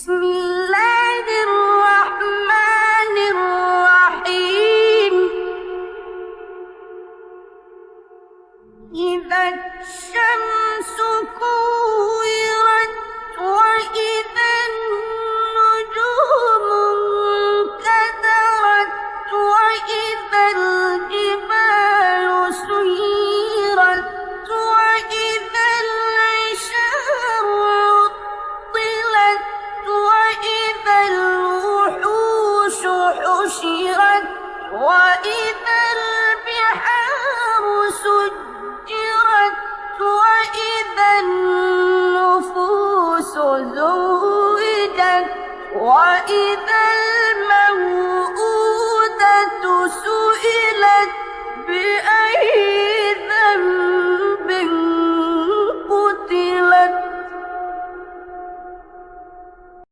بسم الله الرحمن الرحيم. إذا الشمس كورت وإذا النجوم انكدرت وإذا الجبال سيرت وإذا العشار عطلت وإذا الوحوش حشرت وإذا البحار سجرت وإذا النفوس زوجت وإذا الموءودة سئلت بأي